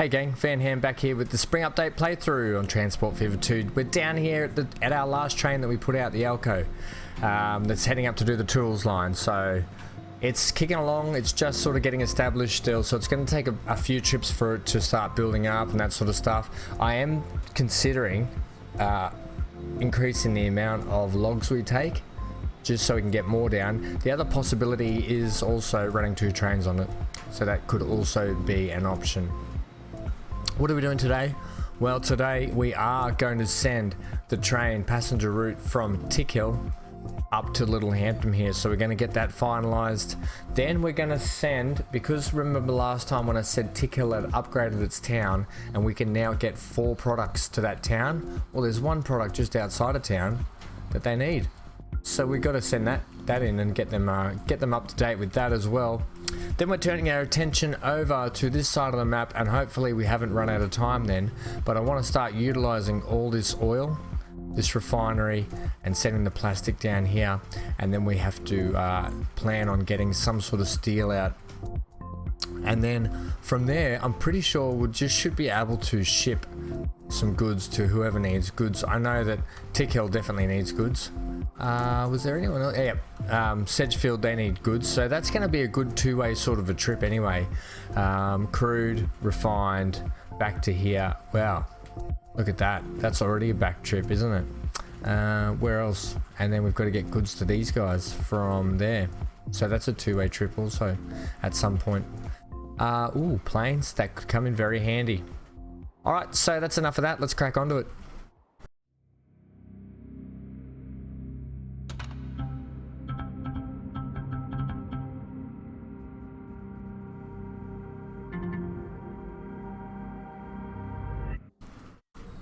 Hey gang, Fanham back here with the spring update playthrough on Transport Fever 2. We're down here at our last train that we put out, the Alco, that's heading up to do the tools line. So it's kicking along, it's just sort of getting established still, so it's going to take a few trips for it to start building up and that sort of stuff. I am considering increasing the amount of logs we take, just so we can get more down. The other possibility is also running 2 trains on it, so that could also be an option. What are we doing today? Well, today we are going to send the train passenger route from Tickhill up to Littlehampton here, so we're going to get that finalized. Then we're going to send, because remember last time when I said Tickhill had upgraded its town and we can now get 4 products to that town, well, there's 1 product just outside of town that they need, so we've got to send that in and get them up to date with that as well. Then we're turning our attention over to this side of the map, and hopefully we haven't run out of time then, but I want to start utilizing all this oil, this refinery, and sending the plastic down here, and then we have to plan on getting some sort of steel out, and then from there I'm pretty sure we should be able to ship some goods to whoever needs goods. I know that Tickhill definitely needs goods. Was there anyone else? Yeah, Sedgefield, they need goods, so that's going to be a good two-way sort of a trip anyway. Crude, refined, back to here. Wow, look at that, that's already a back trip, isn't it? Where else? And then we've got to get goods to these guys from there, so that's a two-way trip also at some point. Ooh, planes, that could come in very handy. Alright, so that's enough of that, let's crack onto it.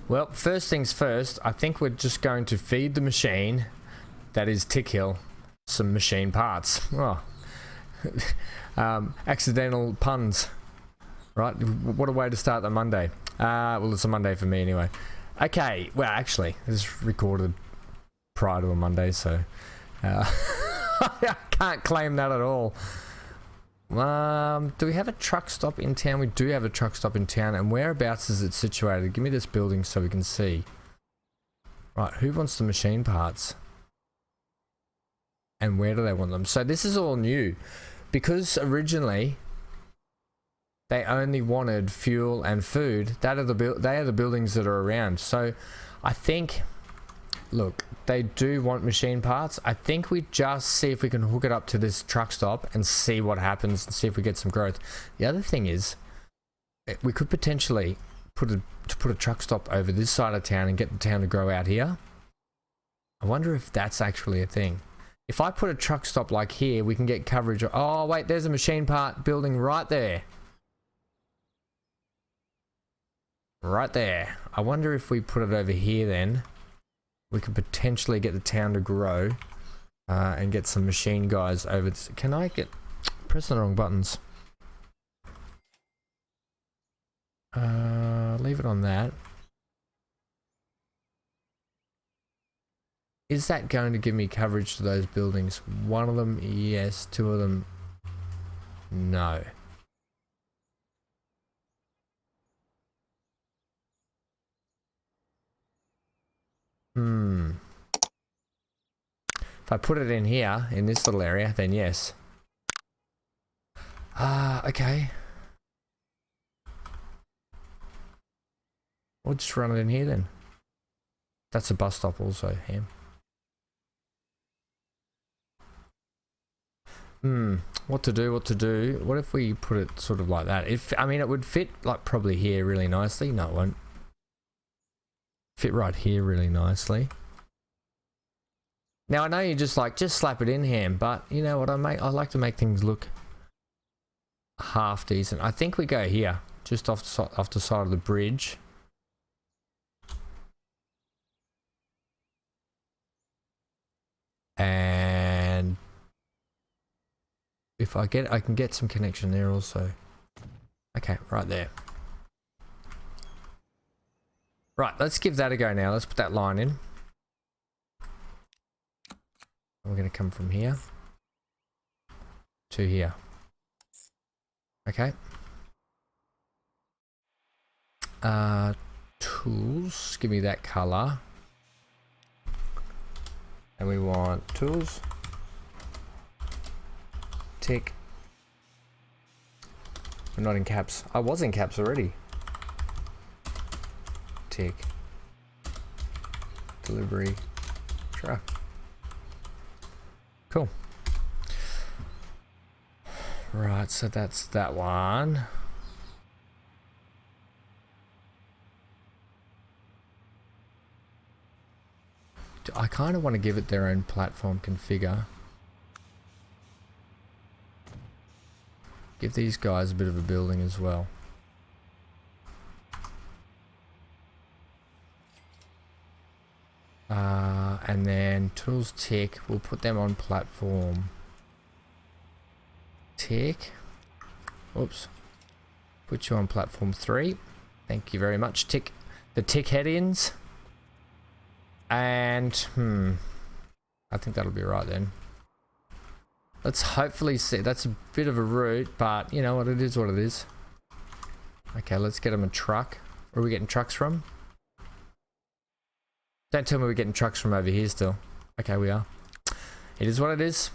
Well, first things first, I think we're just going to feed the machine, that is Tickhill, some machine parts. Oh. Accidental puns, right? What a way to start the Monday. Well, it's a Monday for me anyway. Okay, well, actually, this is recorded prior to a Monday, so I can't claim that at all. Do we have a truck stop in town? We do have a truck stop in town, and whereabouts is it situated? Give me this building so we can see. Right, who wants the machine parts? And where do they want them? So this is all new, because originally they only wanted fuel and food. They are the buildings that are around. So I think, look, they do want machine parts. I think we just see if we can hook it up to this truck stop and see what happens and see if we get some growth. The other thing is, we could potentially put a truck stop over this side of town and get the town to grow out here. I wonder if that's actually a thing. If I put a truck stop like here, we can get coverage. Oh wait, there's a machine part building right there. Right there. I wonder if we put it over here then, we could potentially get the town to grow and get some machine guys over. Can I press the wrong buttons? Leave it on that. Is that going to give me coverage to those buildings? One of them, yes. 2 of them, no. If I put it in here, in this little area, then yes. Okay. We'll just run it in here then. That's a bus stop also, Ham. What to do? What if we put it sort of like that? I mean, it would fit like probably here really nicely. No, it won't. Fit right here really nicely. Now I know you just slap it in, Ham, but you know what I like to make things look half decent. I think we go here, just off the side of the bridge. And if I can get some connection there also. Okay, right there. Right, let's give that a go now. Let's put that line in. We're going to come from here to here. Okay. Tools, give me that color. And we want tools. Tick. I'm not in caps. I was in caps already. Tick. Delivery truck. Cool. Right, so that's that one. I kind of want to give it their own platform configure. Give these guys a bit of a building as well. And then tools tick, we'll put them on platform tick. Oops. Put you on platform 3. Thank you very much. Tick the tick head-ins. And I think that'll be right then. Let's hopefully see. That's a bit of a route, but you know what, it is what it is. Okay, let's get them a truck. Where are we getting trucks from? Don't tell me we're getting trucks from over here still. Okay, we are. It is what it is.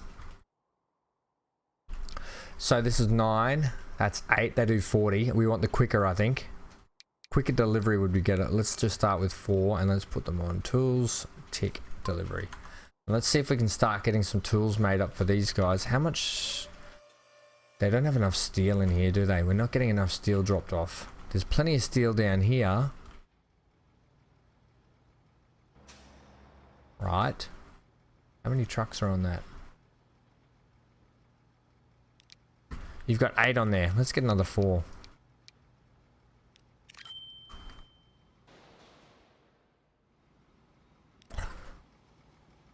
So this is 9. That's 8. They do 40. We want the quicker, I think. Quicker delivery would be good. Let's just start with 4 and let's put them on tools, tick, delivery. And let's see if we can start getting some tools made up for these guys. How much? They don't have enough steel in here, do they? We're not getting enough steel dropped off. There's plenty of steel down here. Right. How many trucks are on that? You've got 8 on there. Let's get another 4.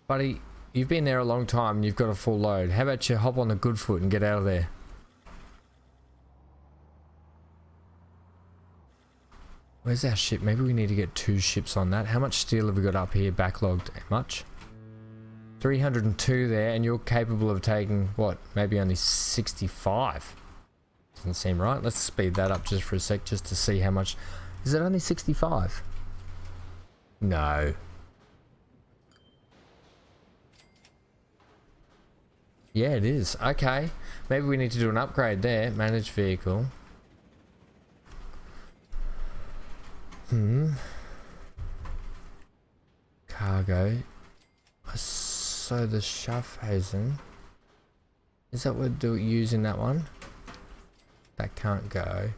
Buddy, you've been there a long time and you've got a full load. How about you hop on the good foot and get out of there? Where's our ship? Maybe we need to get 2 ships on that. How much steel have we got up here backlogged? Much? 302 there, and you're capable of taking, what, maybe only 65? Doesn't seem right. Let's speed that up just for a sec, just to see how much. Is it only 65? No. Yeah, it is. Okay. Maybe we need to do an upgrade there. Manage vehicle. Cargo. So the Schaffhausen. Is that what we're using that one? That can't go.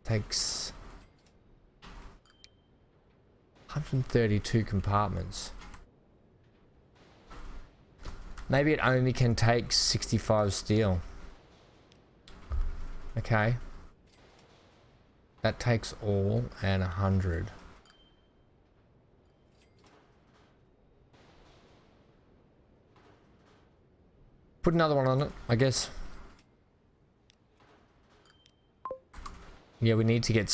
Takes 132 compartments. Maybe it only can take 65 steel. Okay. That takes all and 100. Put another one on it, I guess. Yeah, we need to get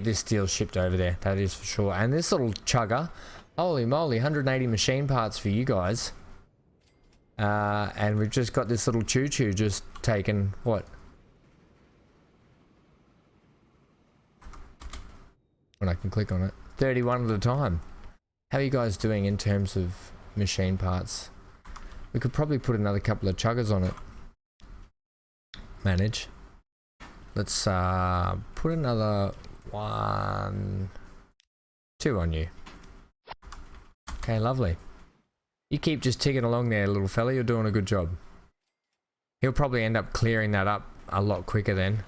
this steel shipped over there. That is for sure. And this little chugger, holy moly, 180 machine parts for you guys. And we've just got this little choo-choo just taken, what? When I can click on it. 31 at a time. How are you guys doing in terms of machine parts? We could probably put another couple of chuggers on it. Manage. Let's put another 1, 2 on you. Okay, lovely. You keep just ticking along there, little fella. You're doing a good job. He'll probably end up clearing that up a lot quicker then.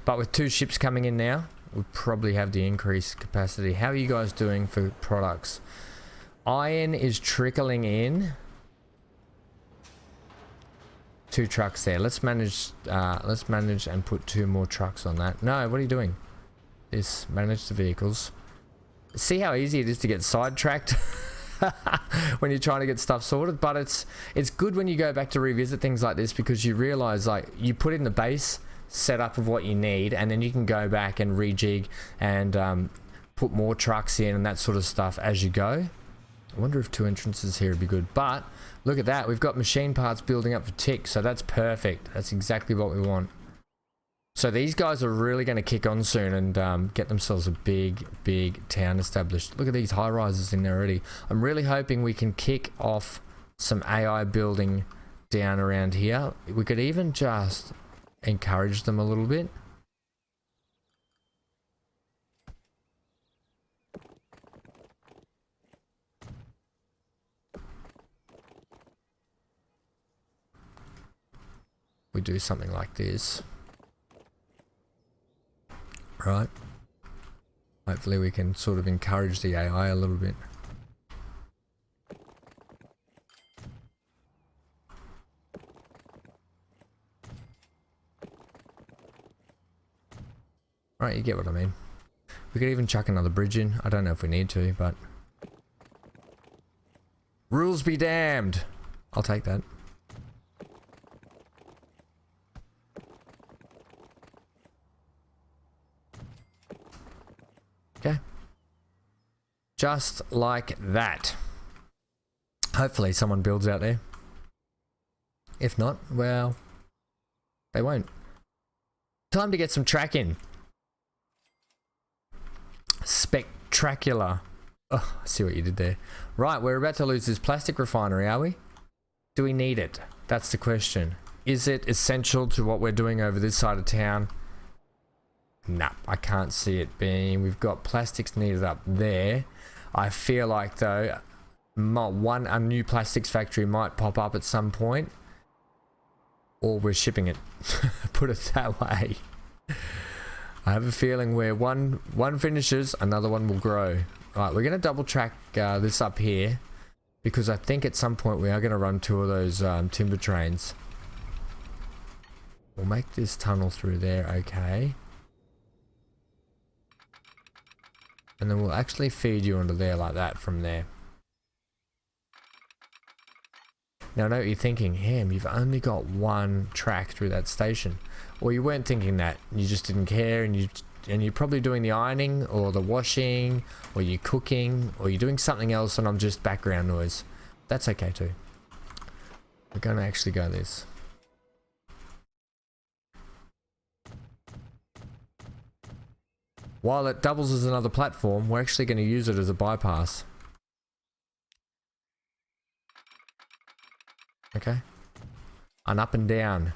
But with 2 ships coming in now, we'll probably have the increased capacity. How are you guys doing for products? Iron is trickling in. 2 trucks there. Let's manage and put 2 more trucks on that. No, what are you doing? This, manage the vehicles. See how easy it is to get sidetracked when you're trying to get stuff sorted, but it's good when you go back to revisit things like this, because you realize, like, you put in the base setup of what you need, and then you can go back and rejig and put more trucks in and that sort of stuff as you go. I wonder if 2 entrances here would be good, but look at that. We've got machine parts building up for tick, so that's perfect. That's exactly what we want. So these guys are really going to kick on soon and get themselves a big town established. Look at these high rises in there already. I'm really hoping we can kick off some AI building down around here. We could even just encourage them a little bit. We do something like this. Right. Hopefully we can sort of encourage the AI a little bit. Right, you get what I mean. We could even chuck another bridge in. I don't know if we need to, but... Rules be damned! I'll take that. Okay. Just like that. Hopefully someone builds out there. If not, well, they won't. Time to get some track in. Spectacular. Oh, I see what you did there. Right, we're about to lose this plastic refinery, are we? Do we need it? That's the question. Is it essential to what we're doing over this side of town? Nah, I can't see it being. We've got plastics needed up there. I feel like though, a new plastics factory might pop up at some point, or we're shipping it. Put it that way. I have a feeling where one finishes, another one will grow. Right, we're going to double track this up here, because I think at some point we are going to run 2 of those timber trains. We'll make this tunnel through there, okay. And then we'll actually feed you onto there like that from there. Now I know what you're thinking, Ham, you've only got 1 track through that station. Well, you weren't thinking that. You just didn't care, and you're probably doing the ironing or the washing or you're cooking or you're doing something else and I'm just background noise. That's okay too. We're going to actually go this. While it doubles as another platform, we're actually going to use it as a bypass. Okay. An up and down,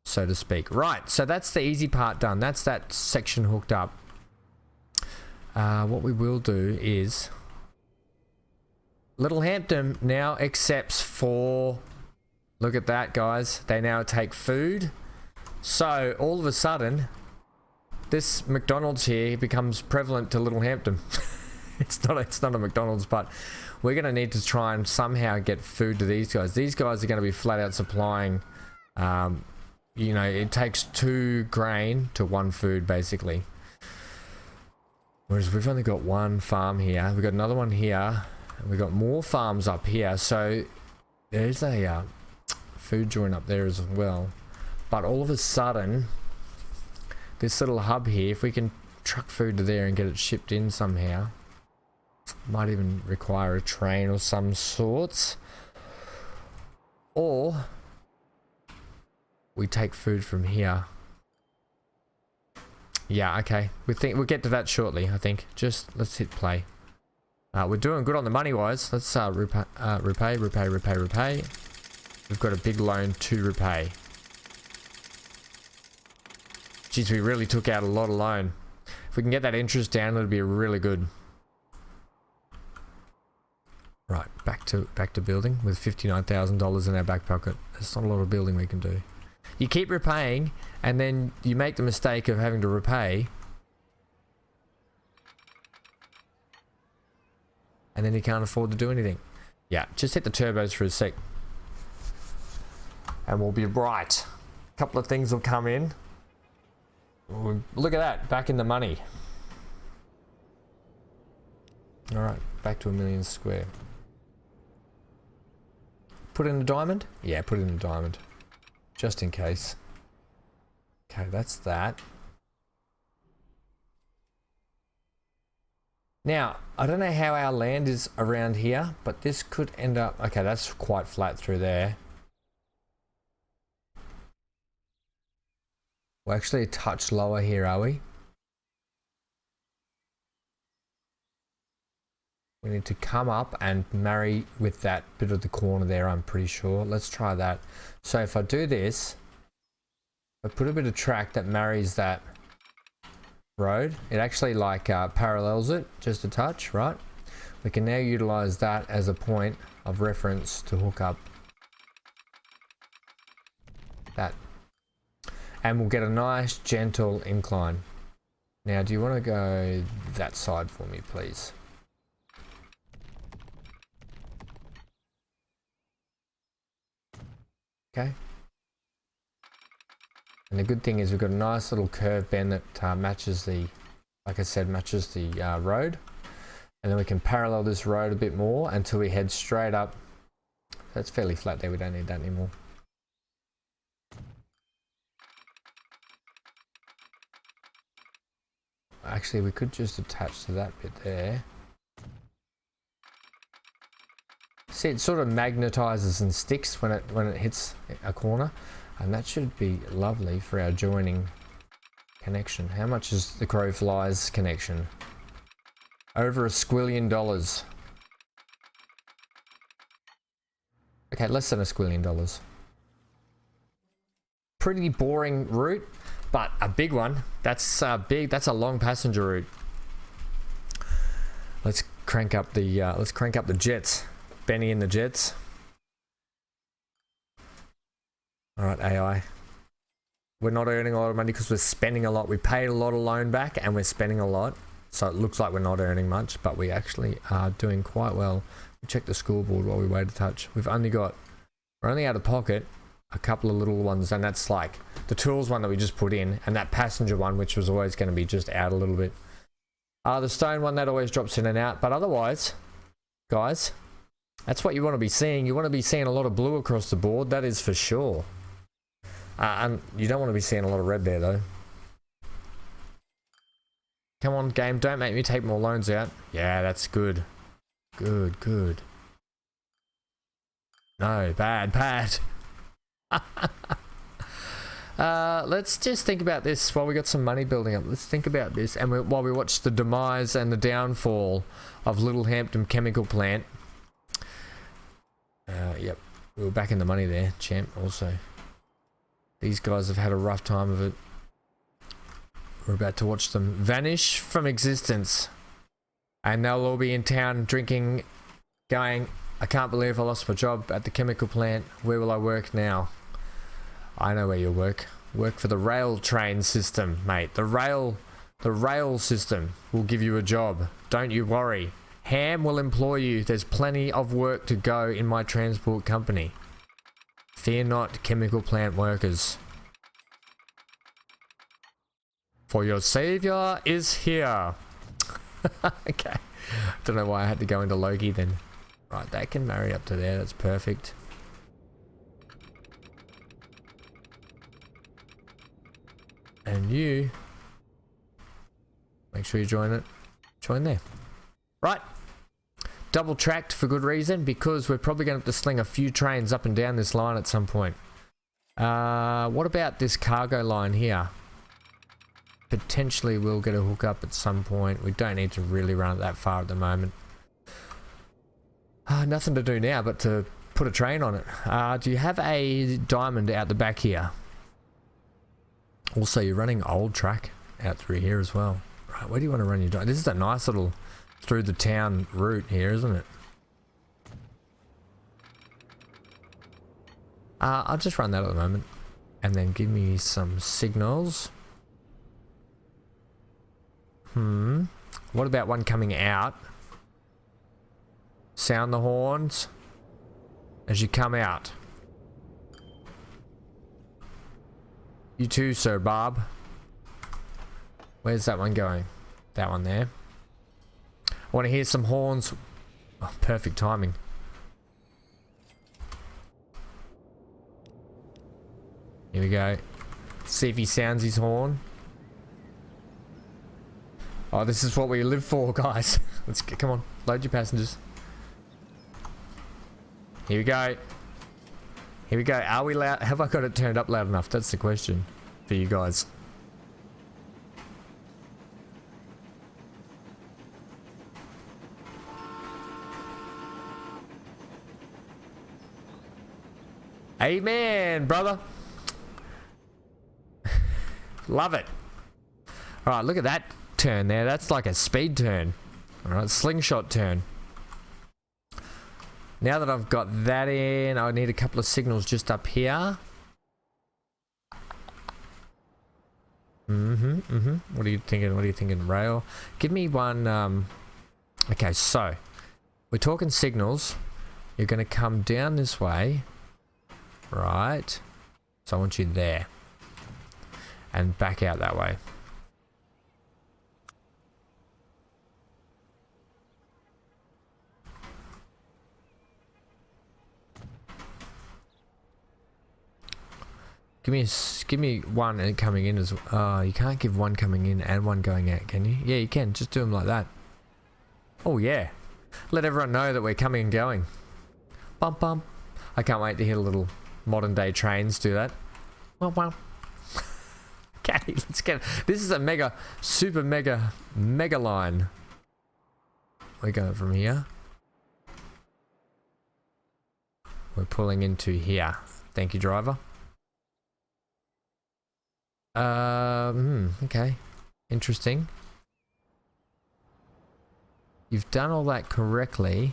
so to speak. Right, so that's the easy part done. That's that section hooked up. What we will do is... Littlehampton now accepts 4... Look at that, guys. They now take food. So, all of a sudden... This McDonald's here becomes prevalent to Littlehampton. It's not a McDonald's, but we're going to need to try and somehow get food to these guys. These guys are going to be flat out supplying, you know, it takes 2 grain to 1 food basically. Whereas we've only got 1 farm here. We've got another one here. And we've got more farms up here. So there's a food joint up there as well. But all of a sudden... This little hub here, if we can truck food to there and get it shipped in somehow, might even require a train or some sorts. Or we take food from here. Yeah, okay. We'll get to that shortly, I think. Just let's hit play. We're doing good on the money wise. Let's repay. We've got a big loan to repay. Jeez, we really took out a lot of loan. If we can get that interest down, it'll be really good. Right, back to building with $59,000 in our back pocket. There's not a lot of building we can do. You keep repaying, and then you make the mistake of having to repay, and then you can't afford to do anything. Yeah, just hit the turbos for a sec, and we'll be right. A couple of things will come in. Look at that, back in the money. Alright, back to 1 million square. Put in a diamond? Yeah, put in a diamond. Just in case. Okay, that's that. Now, I don't know how our land is around here, but this could end up... Okay, that's quite flat through there. We're actually a touch lower here, are we? We need to come up and marry with that bit of the corner there, I'm pretty sure. Let's try that. So if I do this, I put a bit of track that marries that road. It actually like parallels it just a touch, right? We can now utilize that as a point of reference to hook up that. And we'll get a nice gentle incline. Now, do you want to go that side for me, please? Okay. And the good thing is we've got a nice little curve bend that matches the, like I said, matches the road. And then we can parallel this road a bit more until we head straight up. That's fairly flat there, we don't need that anymore. Actually, we could just attach to that bit there. See, it sort of magnetizes and sticks when it hits a corner, and that should be lovely for our joining connection. How much is the crow flies connection? Over $1 squillion. Okay, less than $1 squillion. Pretty boring route, but a big one. That's big. That's a long passenger route. Let's crank up the jets. Benny and the jets. All right, AI. We're not earning a lot of money because we're spending a lot. We paid a lot of loan back and we're spending a lot. So it looks like we're not earning much, but we actually are doing quite well. We check the scoreboard while we wait a touch. We're only out of pocket a couple of little ones, and that's like the tools one that we just put in, and that passenger one, which was always going to be just out a little bit. The stone one that always drops in and out, but otherwise, guys, that's what you want to be seeing. You want to be seeing a lot of blue across the board, that is for sure. And you don't want to be seeing a lot of red there, though. Come on, game, don't make me take more loans out. Yeah, that's good. Good, good. No, bad. Let's just think about this while we got some money building up. Let's think about this, and while we watch the demise and the downfall of Littlehampton Chemical Plant. Yep, we were back in the money there, champ. Also, these guys have had a rough time of it. We're about to watch them vanish from existence, and they'll all be in town drinking, going, I can't believe I lost my job at the chemical plant. Where will I work now? I know where you'll work. Work for the rail train system, mate. The rail system will give you a job. Don't you worry. Ham will employ you. There's plenty of work to go in my transport company. Fear not, chemical plant workers. For your savior is here. Okay. Don't know why I had to go into Loki then. Right, that can marry up to there. That's perfect. And you, make sure you join it. Join there. Right. Double tracked for good reason, because we're probably going to have to sling a few trains up and down this line at some point. What about this cargo line here? Potentially we'll get a hook up at some point. We don't need to really run it that far at the moment. Nothing to do now but to put a train on it. Do you have a diamond out the back here? Also, you're running old track out through here as well. Right, where do you want to run your diamond? This is a nice little through the town route here, isn't it? I'll just run that at the moment. And then give me some signals. What about one coming out? Sound the horns as you come out. You too, Sir Bob. Where's that one going? That one there. I want to hear some horns. Oh, perfect timing. Here we go. See if he sounds his horn. Oh, this is what we live for, guys. Let's get, come on, load your passengers. Here we go. Here we go. Are we loud? Have I got it turned up loud enough? That's the question. for you guys. Amen, brother. Love it. All right, look at that turn there. That's like a speed turn. All right, slingshot turn. Now that I've got that in, I need a couple of signals just up here. What are you thinking? What are you thinking, rail? Give me one. Okay, so we're talking signals. You're going to come down this way. Right. So I want you there. And back out that way. Give me one and coming in as well. Oh, you can't give one coming in and one going out, can you? Yeah, you can. Just do them like that. Oh yeah. Let everyone know that we're coming and going. Bump bump. I can't wait to hear little modern day trains do that. Bump bump. Okay, let's get it. This is a super mega line. We're going from here. We're pulling into here. Thank you, driver. Okay. Interesting. You've done all that correctly.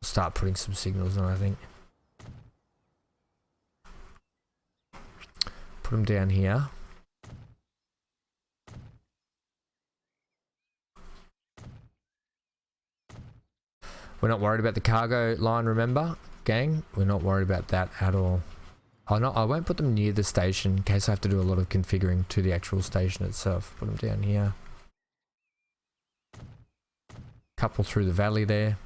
Start putting some signals on, I think. Put them down here. We're not worried about the cargo line, remember, gang? We're not worried about that at all. Oh, no, I won't put them near the station in case I have to do a lot of configuring to the actual station itself. Put them down here. Couple through the valley there.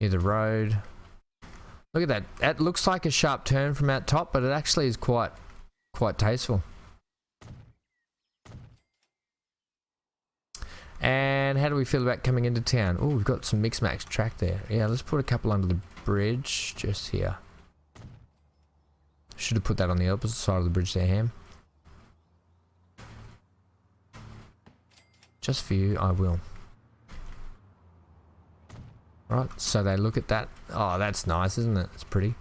Near the road. Look at that. That looks like a sharp turn from out top, but it actually is quite tasteful. And how do we feel about coming into town? Oh, we've got some mix-max track there. Yeah, let's put a couple under the bridge just here. Should have put that on the opposite side of the bridge there, Ham. Just for you, I will. Right, so they look at that. Oh, that's nice, isn't it? It's pretty.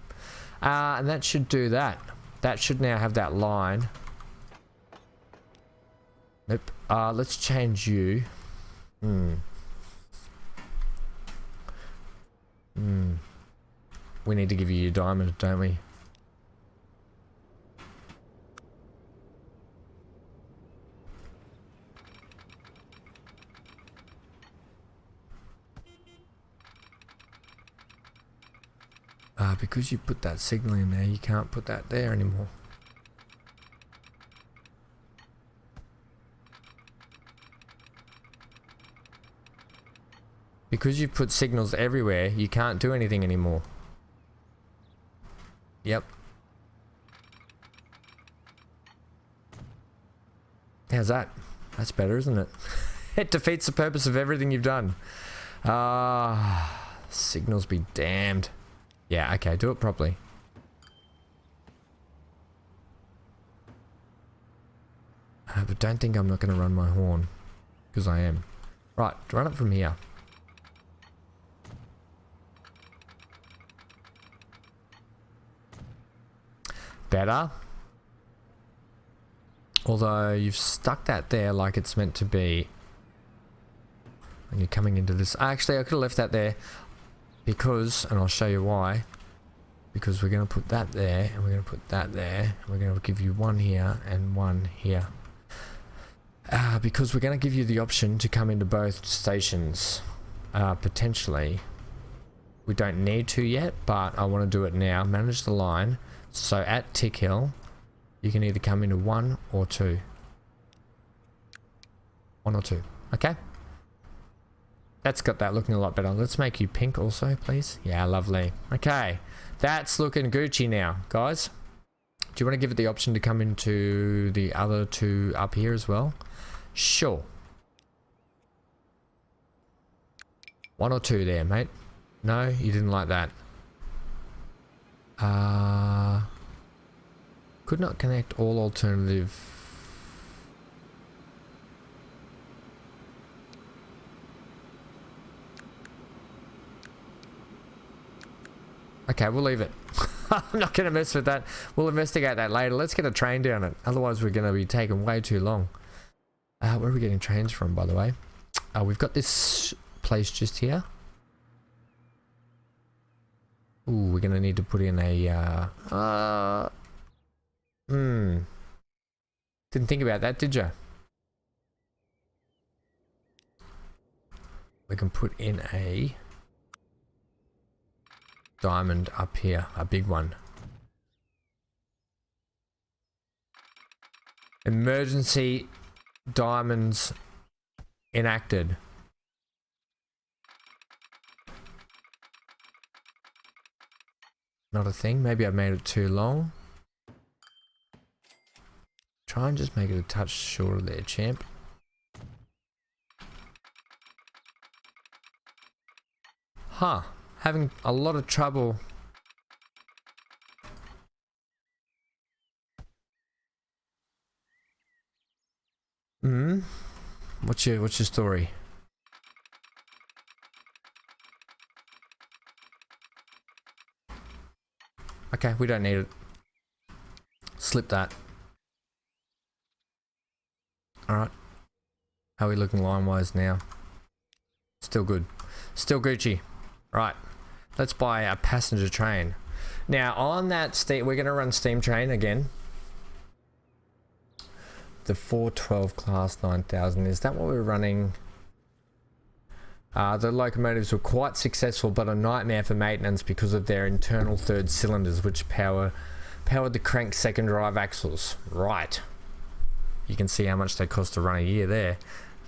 And that should do that. That should now have that line. Nope. Let's change you. We need to give you your diamond, don't we? Because you put that signal in there, you can't put that there anymore. Because you put signals everywhere, you can't do anything anymore. Yep. How's that? That's better, isn't it? It defeats the purpose of everything you've done. Signals be damned. Yeah, okay, do it properly. But don't think I'm not going to run my horn. Because I am. Right, run it from here. Better. Although you've stuck that there like it's meant to be. When you're coming into this. Actually, I could have left that there. Because, and I'll show you why. Because we're going to put that there. And we're going to put that there. And we're going to give you one here and one here. Because we're going to give you the option to come into both stations. Potentially. We don't need to yet, but I want to do it now. Manage the line. So at Tick Hill, you can either come into one or two. One or two. Okay? That's got that looking a lot better. Let's make you pink also, please. Yeah, lovely. Okay. That's looking Gucci now, guys. Do you want to give it the option to come into the other two up here as well? Sure. 1 or 2 there, mate. No, you didn't like that. Could not connect all alternative. Okay, we'll leave it. I'm not going to mess with that. We'll investigate that later. Let's get a train down it. Otherwise, we're going to be taking way too long. Where are we getting trains from, by the way? We've got this place just here. Ooh, we're going to need to put in a... Didn't think about that, did you? We can put in a... diamond up here, a big one. Emergency diamonds enacted. Not a thing. Maybe I made it too long. Try and just make it a touch shorter there, champ. Huh. Having a lot of trouble. What's your story? Okay, we don't need it. Slip that. Alright. How are we looking line-wise now? Still good. Still Gucci. Right. Let's buy a passenger train. Now on that steam, we're going to run steam train again. The 412 class 9000. Is that what we're running? The locomotives were quite successful, but a nightmare for maintenance because of their internal third cylinders, which powered the crank second drive axles. Right. You can see how much they cost to run a year there.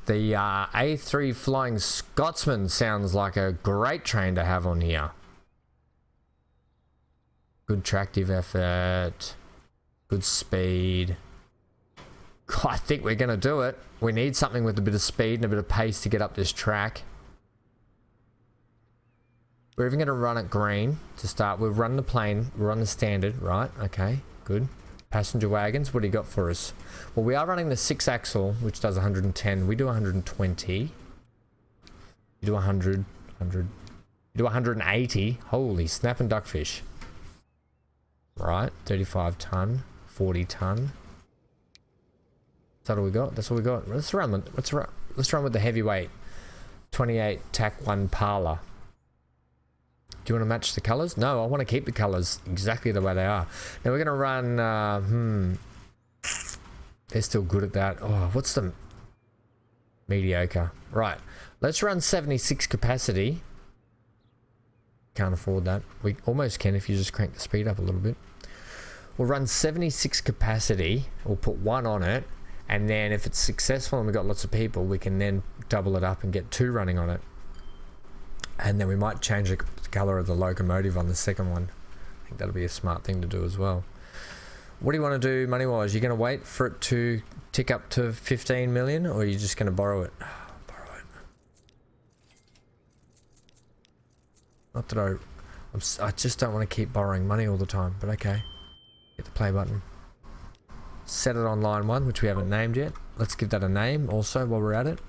The A3 Flying Scotsman sounds like a great train to have on here. Good tractive effort, good speed. God, I think we're going to do it. We need something with a bit of speed and a bit of pace to get up this track. We're even going to run it green to start. We'll run the plain, we'll run the standard, right? Okay, good. Passenger wagons, what do you got for us? Well, we are running the 6-axle, which does 110. We do 120. You do 100, 100. You do 180. Holy snap and duckfish. Right, 35 ton, 40 ton. Is that all we got? That's all we got. Let's run with the heavyweight 28 TAC 1 Parlour. Do you want to match the colours? No, I want to keep the colours exactly the way they are. Now we're going to run, they're still good at that. Oh, what's the mediocre? Right, let's run 76 capacity. Can't afford that. We almost can if you just crank the speed up a little bit. We'll run 76 capacity. We'll put 1 on it. And then if it's successful and we've got lots of people, we can then double it up and get 2 running on it. And then we might change the colour of the locomotive on the second one. I think that'll be a smart thing to do as well. What do you want to do money-wise? You're going to wait for it to tick up to 15 million, or are you just going to borrow it? Borrow it. Not that I just don't want to keep borrowing money all the time, but okay. Hit the play button. Set it on line 1, which we haven't named yet. Let's give that a name also while we're at it.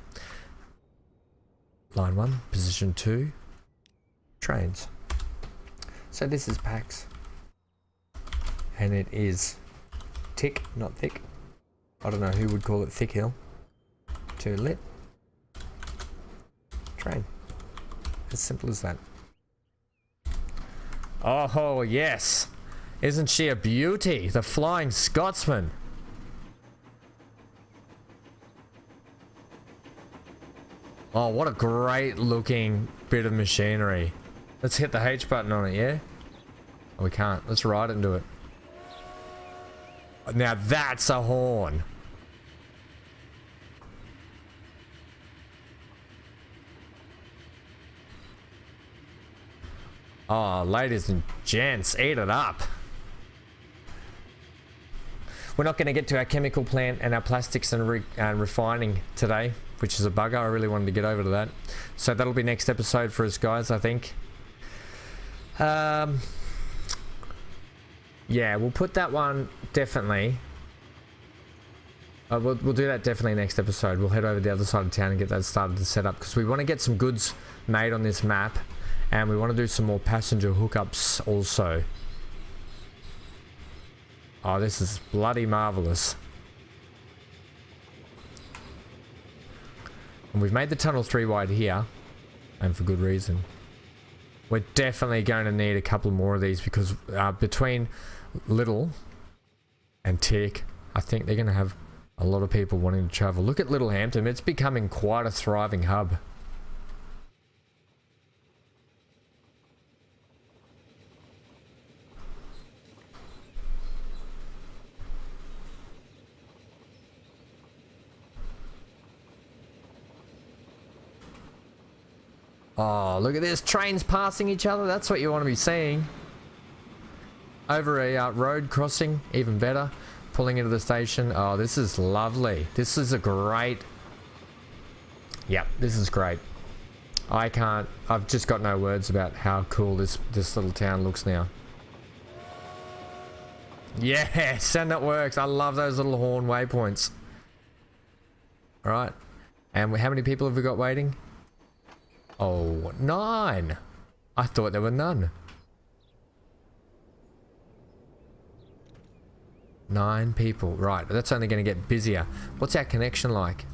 Line 1, position 2, trains. So this is PAX. And it is tick, not thick. I don't know who would call it thick hill. To lit. Train. As simple as that. Oh, yes. Isn't she a beauty? The Flying Scotsman. Oh, what a great looking bit of machinery. Let's hit the H button on it, yeah? Oh, we can't. Let's ride into it. Now that's a horn. Oh, ladies and gents, eat it up. We're not going to get to our chemical plant and our plastics and refining today. which is a bugger. I really wanted to get over to that. So that'll be next episode for us guys, I think. Yeah, we'll put that one definitely. We'll do that definitely next episode. We'll head over to the other side of town and get that started to set up, because we want to get some goods made on this map, and we want to do some more passenger hookups also. Oh, this is bloody marvelous. And we've made the tunnel 3 wide here, and for good reason. We're definitely going to need a couple more of these, because between Little and Tick, I think they're going to have a lot of people wanting to travel. Look at Littlehampton. It's becoming quite a thriving hub. Oh, look at this. Trains passing each other. That's what you want to be seeing. Over a road crossing. Even better. Pulling into the station. Oh, this is lovely. This is a great... Yep, this is great. I've just got no words about how cool this little town looks now. Yes, and it works. I love those little horn waypoints. Alright. And how many people have we got waiting? Oh, 9. I thought there were none. 9 people. Right, that's only going to get busier. What's our connection like?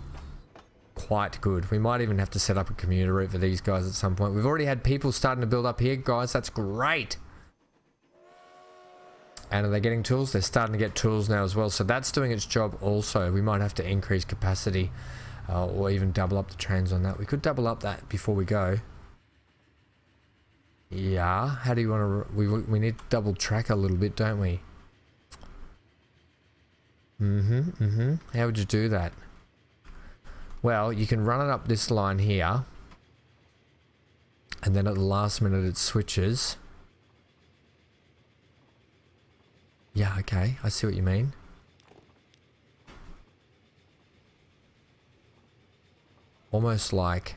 Quite good. We might even have to set up a commuter route for these guys at some point. We've already had people starting to build up here, guys. That's great. And are they getting tools? They're starting to get tools now as well. So that's doing its job also. We might have to increase capacity. Or even double up the trains on that. We could double up that before we go. Yeah. How do you want to... We need to double track a little bit, don't we? How would you do that? Well, you can run it up this line here. And then at the last minute it switches. Yeah, okay. I see what you mean. Almost like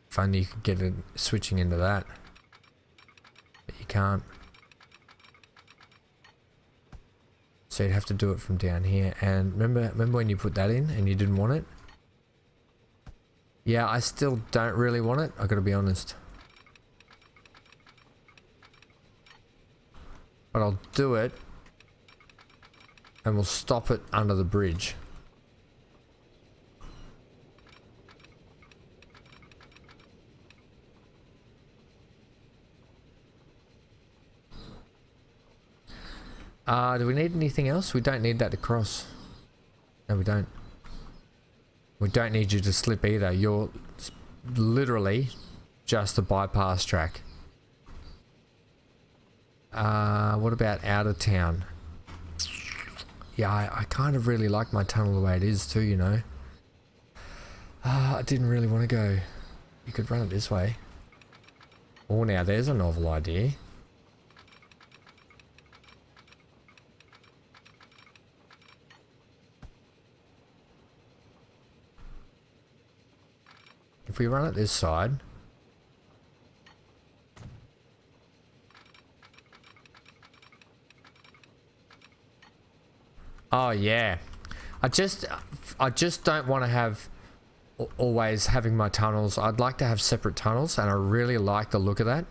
if only you could get it switching into that, but you can't. So you'd have to do it from down here. And remember when you put that in and you didn't want it? Yeah, I still don't really want it. I gotta be honest. But I'll do it, and we'll stop it under the bridge. Do we need anything else? We don't need that to cross. No, we don't. We don't need you to slip either. You're literally just a bypass track. What about out of town? Yeah, I kind of really like my tunnel the way it is too, you know. I didn't really want to go. You could run it this way. Oh, now there's a novel idea. If we run it this side. Oh yeah. I just don't want to have always having my tunnels. I'd like to have separate tunnels, and I really like the look of that.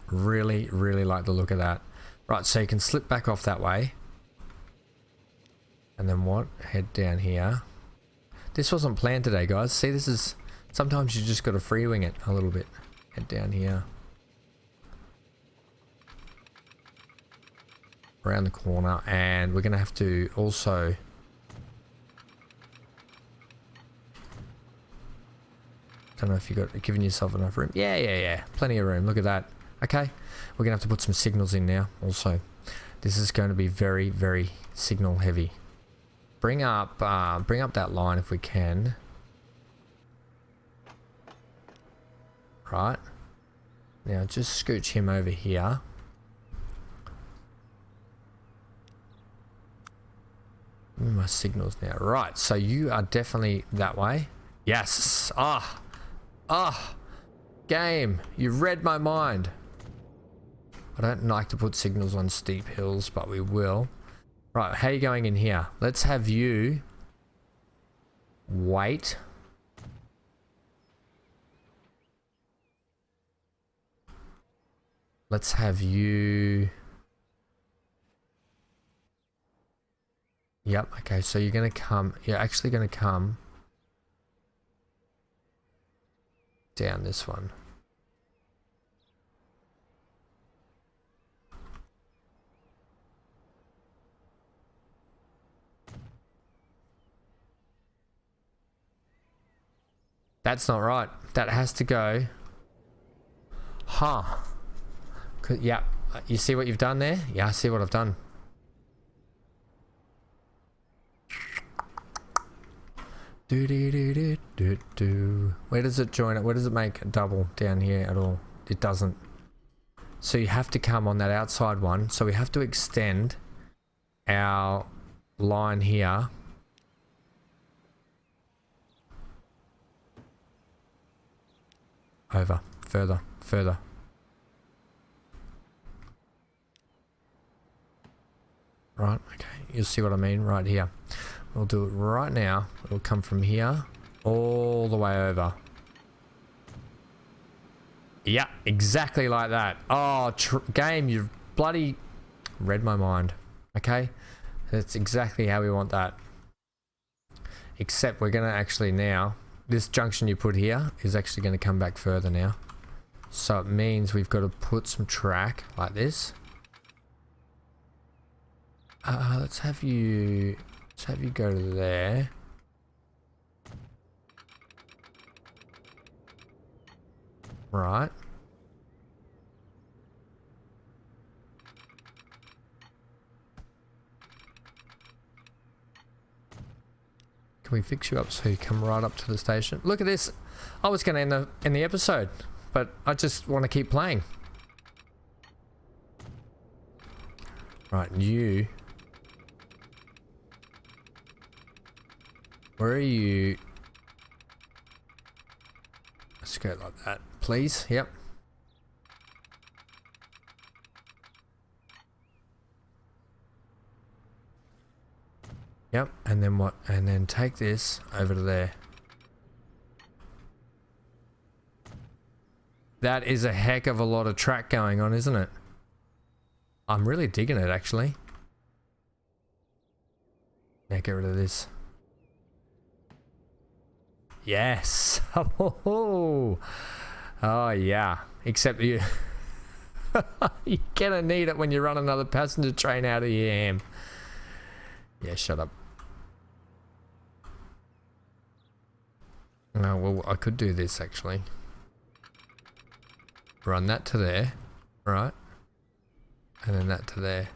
Really, really like the look of that. Right, so you can slip back off that way. And then what? Head down here. This wasn't planned today, guys. See, this is... Sometimes you just got to free wing it a little bit. Head down here. Around the corner. And we're going to have to also... Don't know if you got giving yourself enough room. Yeah. Plenty of room. Look at that. Okay. We're going to have to put some signals in now also. This is going to be very, very signal heavy. Bring up that line if we can. Right. Now just scooch him over here. Give me my signals now. Right, so you are definitely that way. Yes. Game, you've read my mind. I don't like to put signals on steep hills, but we will. Right, how are you going in here? Let's have you wait. Let's have you... Yep, okay, so you're gonna come... You're actually gonna come down this one. That's not right. That has to go. Huh. Yeah. You see what you've done there? Yeah, I see what I've done. Do. Where does it join it? Where does it make a double down here at all? It doesn't. So you have to come on that outside one. So we have to extend our line here. Over. Further. Right, okay. You'll see what I mean right here. We'll do it right now. It'll come from here all the way over. Yeah, exactly like that. Oh, game, you've bloody read my mind. Okay? That's exactly how we want that. Except we're going to actually now... This junction you put here is actually going to come back further now. So it means we've got to put some track like this. Let's have you go to there. Right. Can we fix you up so you come right up to the station? Look at this. I was going to end the episode, but I just want to keep playing. Right, you. Where are you? Let's go like that, please. Yep. Yep, and then what? And then take this over to there. That is a heck of a lot of track going on, isn't it? I'm really digging it, actually. Now get rid of this. Yes. Oh yeah. Except you... You're gonna need it when you run another passenger train out of your ham. Yeah, shut up. Oh, well, I could do this, actually. Run that to there. Right. And then that to there.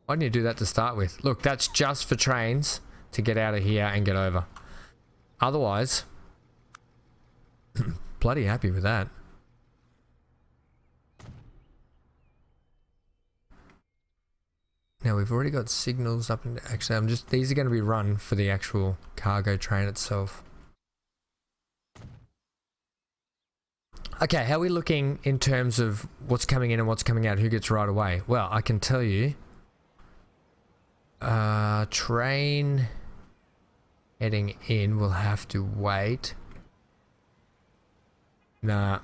Why didn't you do that to start with? Look, that's just for trains to get out of here and get over. Otherwise, bloody happy with that. Now we've already got signals up and actually these are going to be run for the actual cargo train itself. Okay, how are we looking in terms of what's coming in and what's coming out? Who gets right away? Well, I can tell you. Train heading in will have to wait. Nah,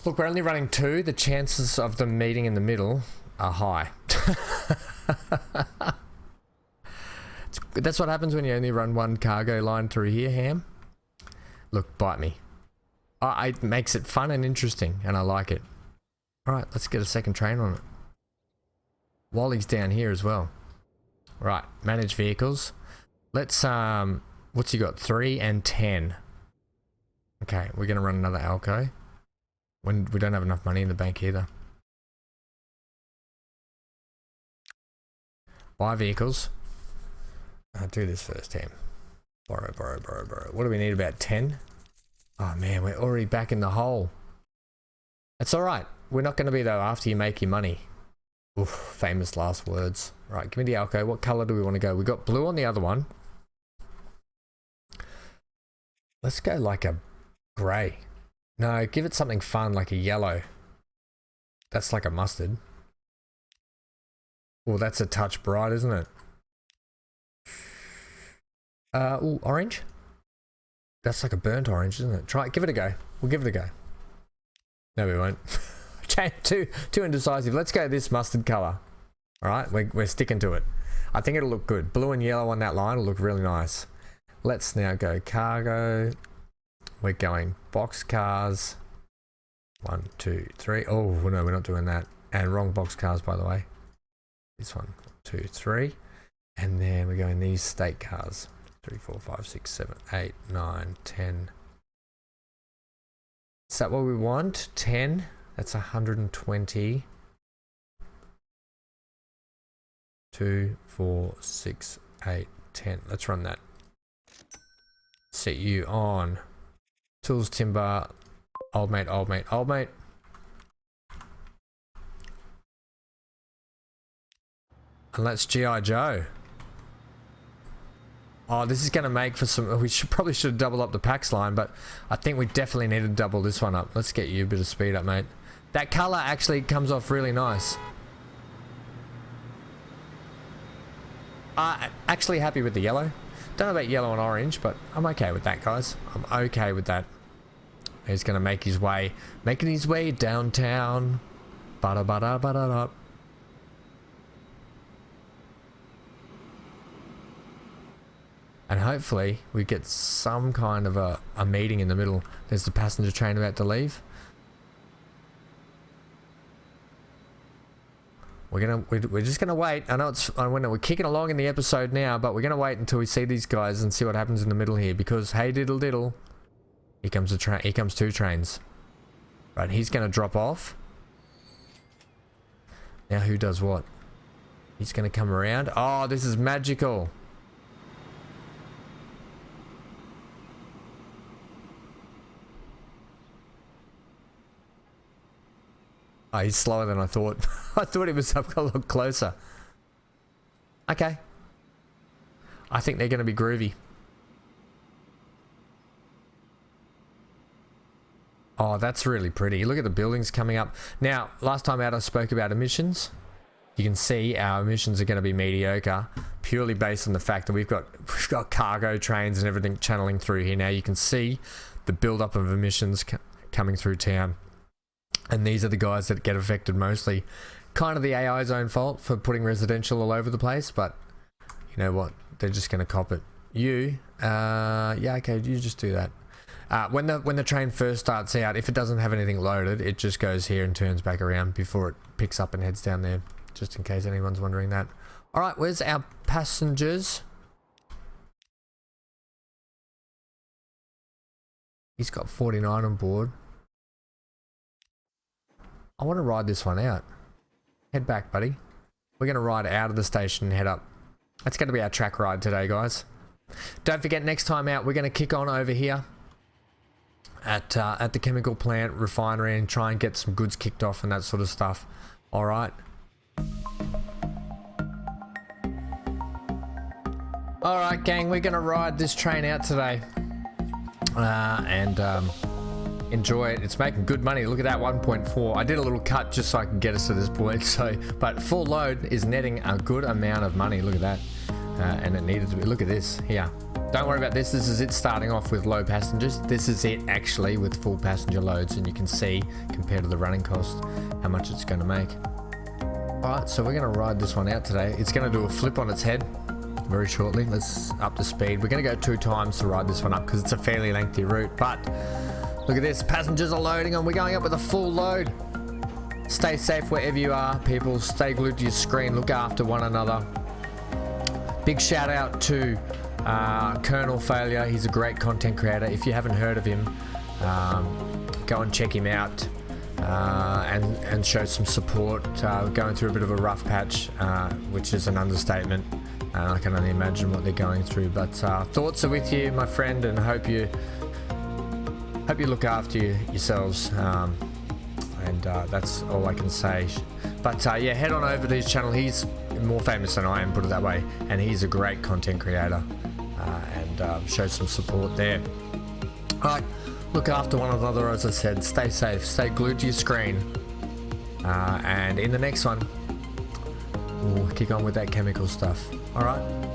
Look, we're only running 2. The chances of them meeting in the middle are high. That's what happens when you only run 1 cargo line through here, Ham. Look, bite me. It makes it fun and interesting, and I like it. Alright, let's get a second train on it. Wally's down here as well. Right, manage vehicles. Let's, what's he got? 3 and 10. Okay, we're going to run another Alco. When we don't have enough money in the bank either. Buy vehicles. I'll do this first, Ham. Borrow. What do we need? About 10? Oh man, we're already back in the hole. That's alright. We're not going to be though after you make your money. Oof, famous last words. Right, give me the Alco. What color do we want to go? We got blue on the other one. Let's go like a grey. No, give it something fun like a yellow. That's like a mustard. Oh, that's a touch bright, isn't it? Ooh, orange. That's like a burnt orange, isn't it? Try it. Give it a go. We'll give it a go. No, we won't. Too indecisive. Let's go this mustard color. All right, we're sticking to it. I think it'll look good. Blue and yellow on that line will look really nice. Let's now go cargo. We're going box cars. 1, 2, 3. Oh no, we're not doing that. And wrong box cars, by the way. This one, 2, 3, and then we're going these state cars. 3, 4, 5, 6, 7, 8, 9, 10. Is that what we want? 10. That's 120. 2, 4, 6, 8, 10. Let's run that. Set you on tools, timber, old mate, old mate, old mate. And let's G.I. Joe. Oh, this is going to make for some... We probably should have doubled up the packs line, but I think we definitely need to double this one up. Let's get you a bit of speed up, mate. That color actually comes off really nice. Actually happy with the yellow. Don't know about yellow and orange, but I'm okay with that, guys. I'm okay with that. He's going to make his way... Making his way downtown. Ba-da-ba-da-ba-da-da. And hopefully we get some kind of a meeting in the middle. There's the passenger train about to leave. We're just gonna wait. I know we're kicking along in the episode now, but we're gonna wait until we see these guys and see what happens in the middle here. Because hey diddle diddle, here comes the train. Here comes 2 trains. Right, he's gonna drop off. Now who does what? He's gonna come around. Oh, this is magical. Oh, he's slower than I thought. I thought he was up a lot closer. Okay. I think they're going to be groovy. Oh, that's really pretty. Look at the buildings coming up. Now, last time out I spoke about emissions. You can see our emissions are going to be mediocre, purely based on the fact that we've got cargo trains and everything channeling through here. Now you can see the build-up of emissions coming through town. And these are the guys that get affected mostly. Kind of the AI's own fault for putting residential all over the place, but you know what? They're just going to cop it. Yeah, okay, you just do that. When the train first starts out, if it doesn't have anything loaded, it just goes here and turns back around before it picks up and heads down there, just in case anyone's wondering that. All right, where's our passengers? He's got 49 on board. I want to ride this one out. Head back, buddy. We're going to ride out of the station and head up. That's going to be our track ride today, guys. Don't forget, next time out, we're going to kick on over here at the chemical plant refinery and try and get some goods kicked off and that sort of stuff. All right. All right, gang. We're going to ride this train out today. Enjoy it. It's making good money. Look at that, 1.4. I did a little cut just so I can get us to this point. But full load is netting a good amount of money. Look at that. And it needed to be. Look at this here. Don't worry about this. This is it starting off with low passengers. This is it actually with full passenger loads, and you can see compared to the running cost how much it's going to make. All right, so we're going to ride this one out today. It's going to do a flip on its head very shortly. Let's up the speed. We're going to go 2 times to ride this one up because it's a fairly lengthy route, but look at this, passengers are loading and we're going up with a full load. Stay safe wherever you are, people. Stay glued to your screen, look after one another. Big shout out to Colonel Failure. He's a great content creator. If you haven't heard of him, go and check him out and show some support. Going through a bit of a rough patch, which is an understatement. I can only imagine what they're going through, but thoughts are with you, my friend, and hope you look after yourselves, and that's all I can say. But yeah, head on over to his channel. He's more famous than I am, put it that way, and he's a great content creator, and show some support there. Alright, look after one another, as I said. Stay safe, stay glued to your screen, and in the next one we'll kick on with that chemical stuff. Alright.